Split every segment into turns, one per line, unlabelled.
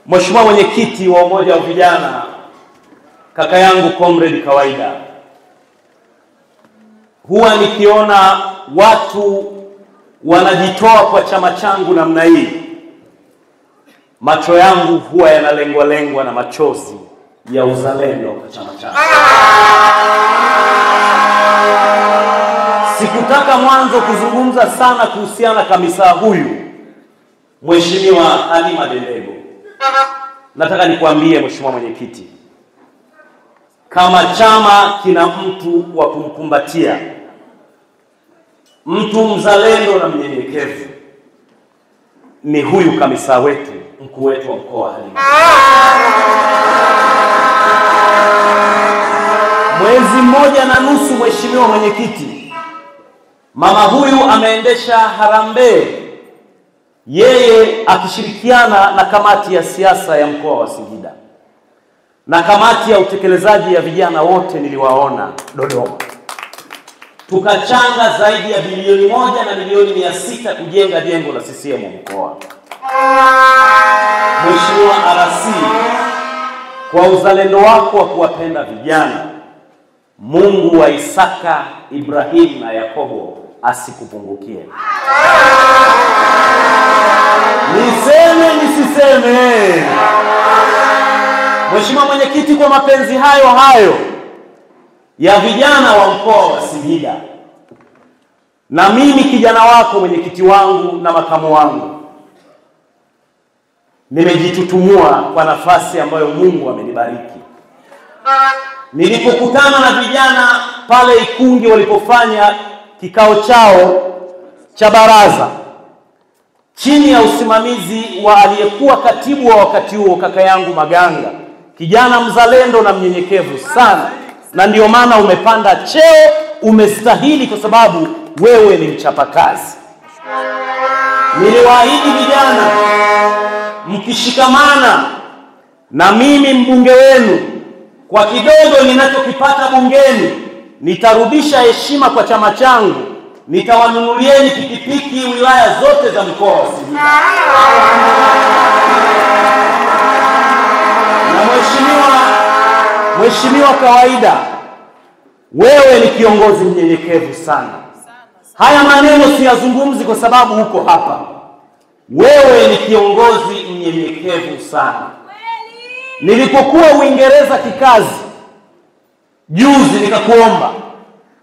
Mheshimiwa Mwenyekiti wa Umoja wa Vijana, kaka yangu Comrade Kawaida, huwa nikiona watu wanajitoa kwa chama changu namna hii, macho yangu huwa yanalengwa na machozi ya uzalendo kwa chama changu. Sikutaka mwanzo kuzungumza sana kuhusiana kamisa huyu Mheshimiwa Halima Dendego. Nataka nikwambie Mheshimiwa Mwenyekiti, kama chama kina mtu wa kumkumbatia, mtu mzalendo na mnyenyekevu, ni huyu kamisa wetu, mkuu wetu wa mkoa Halima. Mwezi mmoja na nusu Mheshimiwa Mwenyekiti, mama huyu ameendesha harambee, yeye akishirikiana na kamati ya siasa ya mkoa wa Singida na kamati ya utekelezaji ya vijana wote niliwaona Dodoma. Tukachanga zaidi ya bilioni 1 na milioni 600 kujenga jengo la CCM mkoa. Mheshimiwa RC, kwa uzalendo wako wa kuwapenda vijana, Mungu wa Isaka, Ibrahim na Yakobo asikupungukie. Niseme nisiseme? Mheshimiwa Mwenyekiti, kwa mapenzi hayo ya vijana wa mkoa wa Singida, na mimi kijana wako, mwenyekiti wangu na makamu wangu, nimejitutumua kwa nafasi ambayo Mungu amenibariki. Nilipokutana na vijana pale Ikungi walipofanya kikao chao cha baraza chini ya usimamizi wa aliyekuwa katibu wa wakati huo, kaka yangu Maganga, kijana mzalendo na mnyenyekevu sana, na ndio maana umepanda cheo, umestahili kwa sababu wewe ni mchapakazi. Niliwaahidi vijana, mkishikamana na mimi mbunge wenu, kwa kidogo ninachokipata bungeni nitarudisha heshima kwa chama changu, nitawanunulieni pikipiki wilaya zote za mkoa wa Singida. Na Mheshimiwa Kawaida, wewe ni kiongozi mnyenyekevu sana. Haya maneno siyazungumzi kwa sababu huko hapa. Wewe ni kiongozi mnyenyekevu sana. Nilipokuwa Uingereza kikazi juzi, nikakuomba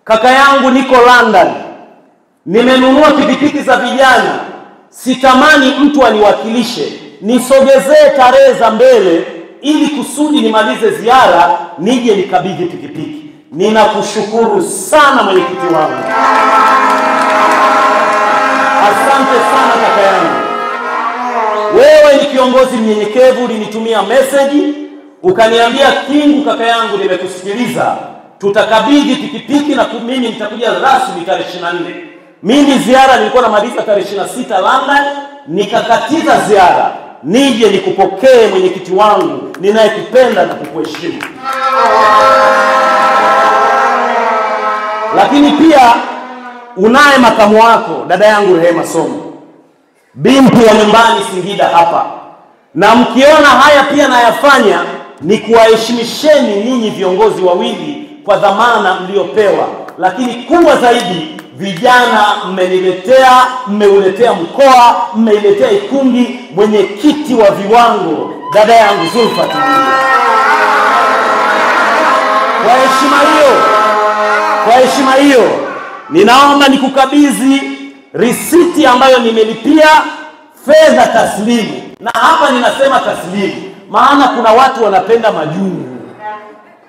kaka yangu, niko London, nimenunua pikipiki za vijana, sitamani mtu aniwakilishe, nisogezee tarehe za mbele ili kusudi nimalize ziara nije nikabidhi pikipiki. Ninakushukuru sana mwenyekiti wangu. Asante sana kaka yangu. Wewe ni kiongozi mnyenyekevu. Ulinitumia message ukaniambia, Kingu kaka yangu, nimekusikiliza, tutakabidhi pikipiki na mimi nitakuja rasmi tarehe 24. Mimi ziara nilikuwa namaliza tarehe 26 London, nikakatiza ziara nije nikupokee mwenyekiti wangu ninayekupenda na kukuheshimu. Lakini pia unaye makamu wako, dada yangu Rehema Somo, binti wa nyumbani Singida hapa, na mkiona haya pia nayafanya ni kuwaheshimisheni ninyi viongozi wawili kwa dhamana mliopewa. Lakini kubwa zaidi, vijana mmeuletea mkoa, mmeiletea Ikungi mwenyekiti wa viwango, dada yangu Zulfa Tulia. Kwa heshima hiyo ninaomba nikukabidhi risiti ambayo nimelipia fedha taslimu. Na hapa ninasema taslimu maana kuna watu wanapenda majungu.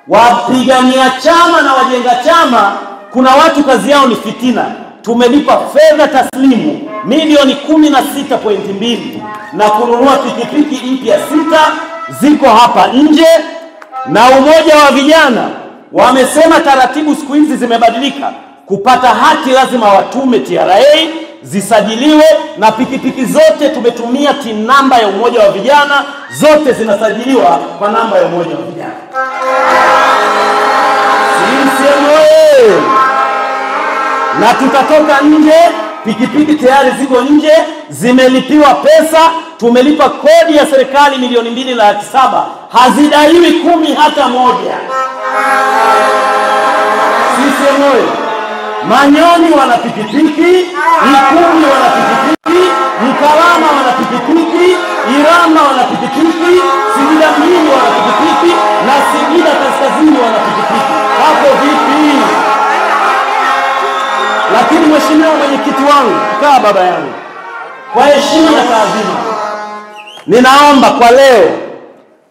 Wapigania chama na wajenga chama, kuna watu kazi yao ni fitina. Tumelipa fedha taslimu milioni 16.2 na kununua pikipiki mpya 6 ziko hapa nje. Na umoja wa vijana wamesema taratibu siku hizi zimebadilika, kupata hati lazima watume TRA zisajiliwe, na pikipiki zote tumetumia TIN namba ya umoja wa vijana, zote zinasajiliwa kwa namba ya umoja wa vijana. Na tutatoka nje, pikipiki tayari ziko nje, zimelipiwa pesa, tumelipa kodi ya serikali milioni 2,700,000, hazidaiwi 10 hata moja. Sisi mwe Manyoni wana pikipiki, Ikumi wana pikipiki, Mkalama wana pikipiki, Irama wana pikipiki, Singida mjini wana pikipiki, na Singida kaskazini wana pikipiki. Hapo vipi? Lakini mheshimiwa mwenyekiti wangu, kaa baba yangu, kwa heshima na taadhima, ninaomba kwa leo,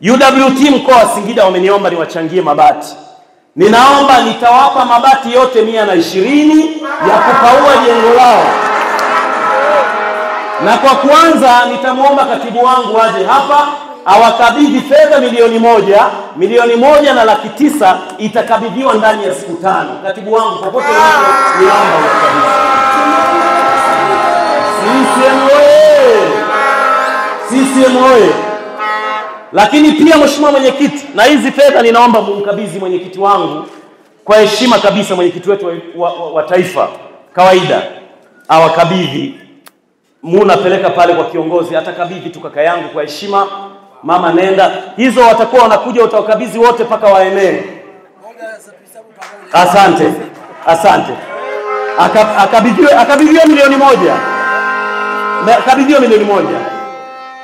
UWT mkoa wa Singida wameniomba niwachangie mabati. Ninaomba nitawapa mabati yote 120 ya kupaua jengo lao. Na kwa kwanza nitamuomba katibu wangu aje hapa awakabidhi fedha milioni 1, milioni 1,900,000 itakabidhiwa ndani ya siku 5. Katibu wangu popote ulipo niomba ukabidhi. CCM oye! Lakini pia mheshimiwa mwenyekiti, na hizi fedha ninaomba mumkabidhi mwenyekiti wangu kwa heshima kabisa, mwenyekiti wetu wa taifa kawaida awakabidhi. Munapeleka pale kwa kiongozi, atakabidhi tu kaka yangu kwa heshima. Mama nenda, hizo watakuwa wanakuja utawakabidhi wote paka waenee. Asante. Akabidhiwe milioni 1. Akabidhiwe milioni 1.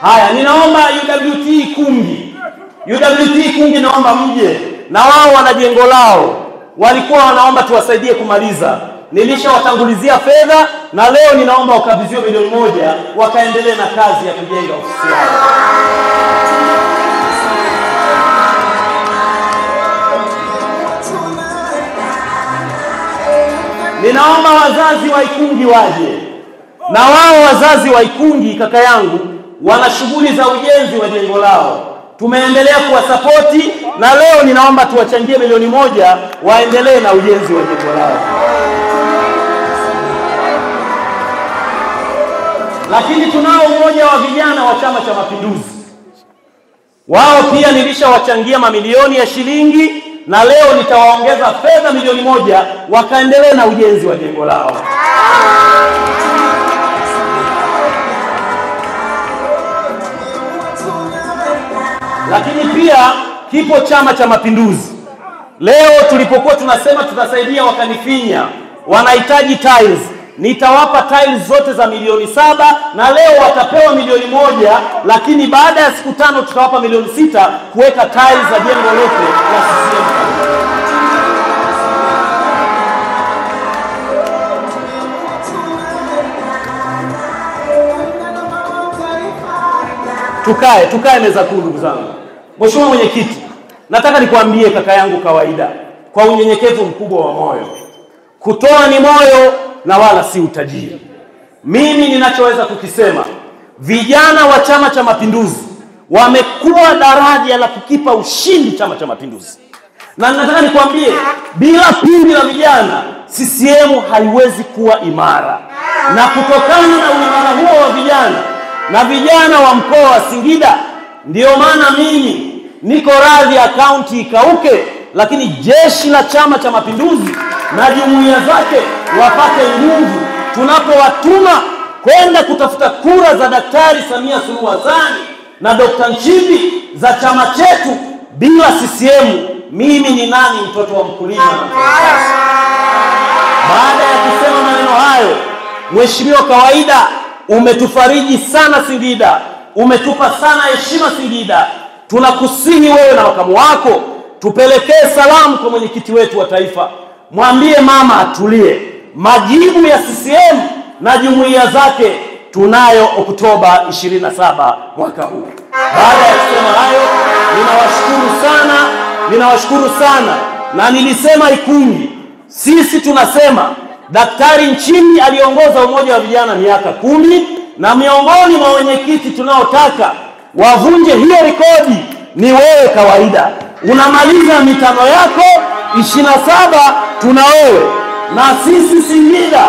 Haya, ninaomba UWT Kungi naomba mje. Na wao wana jengo lao. Walikuwa wanaomba tuwasaidie kumaliza. Nilishawatangulizia fedha na leo ninaomba wakabidhiwe milioni 1 wakaendelee na kazi ya kujenga ofisi yao. Ninaomba wazazi wa Ikungi waje. Na wao wazazi wa Ikungi kaka yangu wana shughuli za ujenzi wa jengo lao. Tumeendelea kuwasapoti na leo ninaomba tuwachangie milioni 1 waendelee na ujenzi wa jengo lao. Lakini tunao umoja wa vijana wa Chama cha Mapinduzi. Wao pia nilishawachangia mamilioni ya shilingi na leo nitawaongeza fedha milioni 1 wakaendelee na ujenzi wa jengo lao. Lakini pia kipo Chama cha Mapinduzi. Leo tulipokuwa tunasema tutasaidia wakanifinya, wanahitaji tiles. Nitawapa tiles zote za milioni 7 na leo watapewa milioni 1, lakini baada ya siku 5 tutawapa milioni 6 kuweka tiles za jengo lote la CCM. Tukae meza kuu ndugu zangu. Mheshimiwa mwenyekiti, nataka nikwambie kaka yangu kawaida, kwa unyenyekevu mkubwa wa moyo. Kutoa ni moyo na wala si utajiri. Mimi ninachoweza kukisema, vijana wa Chama cha Mapinduzi wamekuwa daraja la kukipa ushindi Chama cha Mapinduzi. Na nataka nikwambie, bila pindi la vijana CCM haiwezi kuwa imara. Na kutokana na uimara huo wa vijana na vijana wa mkoa wa Singida, ndio maana mimi niko radhi akaunti ikauke, lakini jeshi la Chama cha Mapinduzi na jumuiya zake wapate nguvu tunapowatuma kwenda kutafuta kura za Daktari Samia Suluhu Hassan na Dr. Nchimbi za chama chetu. Bila CCM mimi ni nani? Mtoto wa mkulima. Baada ya kusema maneno hayo, mheshimiwa kawaida, umetufariji sana Singida, umetupa sana heshima Singida. Tunakusihi wewe na makamu wako tupelekee salamu kwa mwenyekiti wetu wa taifa. Mwambie mama atulie. Majibu ya CCM na jumuiya zake tunayo Oktoba 27 mwaka huu. Baada ya kusema hayo, ninawashukuru sana na nilisema Ikungi, sisi tunasema Daktari Nchimbi aliongoza umoja wa vijana miaka 10 na miongoni mwa wenyekiti tunaotaka wavunje hiyo rekodi ni wewe kawaida. Unamaliza mitano yako 27 tuna wewe. Na sisi Singida,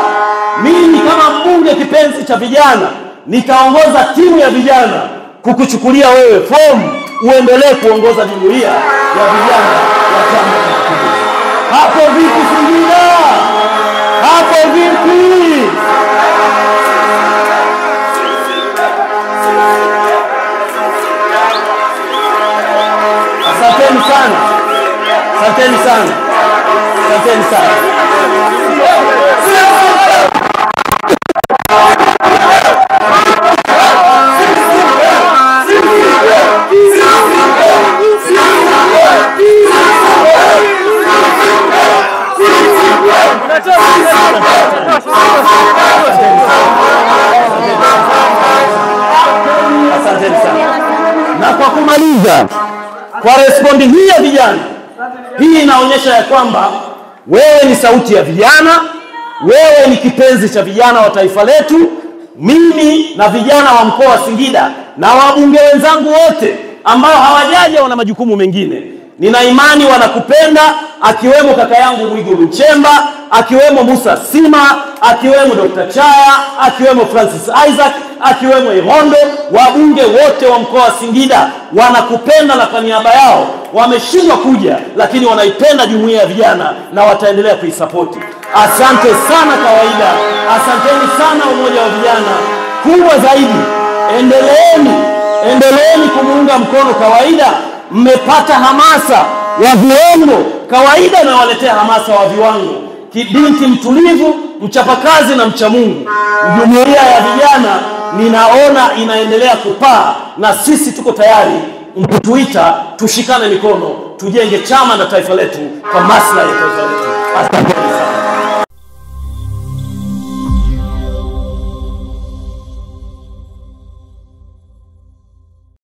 mimi kama mbunge kipenzi cha vijana nitaongoza timu ya vijana kukuchukulia wewe fomu uendelee kuongoza jumuiya ya vijana wa Chama cha Mapinduzi. Hapo vipi Singida? Hapo vipi? Asanteni sana. Na kwa kumaliza, kwa respondi hii ya vijana, hii inaonyesha ya kwamba wewe ni sauti ya vijana, wewe ni kipenzi cha vijana wa taifa letu. Mimi na vijana wa mkoa wa Singida na wabunge wenzangu wote ambao hawajaja wana majukumu mengine, nina imani wanakupenda, akiwemo kaka yangu Mwigulu Nchemba, akiwemo Musa Sima, akiwemo Dr. Chaya, akiwemo Francis Isaac, akiwemo Irondo. Wabunge wote wa mkoa wa Singida wanakupenda na kwa niaba yao wameshindwa kuja, lakini wanaipenda jumuiya ya vijana na wataendelea kuisapoti. Asante sana Kawaida, asanteni sana umoja wa vijana. Kubwa zaidi, endeleeni kumuunga mkono Kawaida. Mmepata hamasa ya viwango, Kawaida na waletea hamasa wa viwango. Kibinti mtulivu, mchapakazi na mcha Mungu. Jumuiya ya vijana ninaona inaendelea kupaa, na sisi tuko tayari mkutuita tushikane mikono tujenge chama na taifa letu kwa maslahi ya taifa letu. Asante.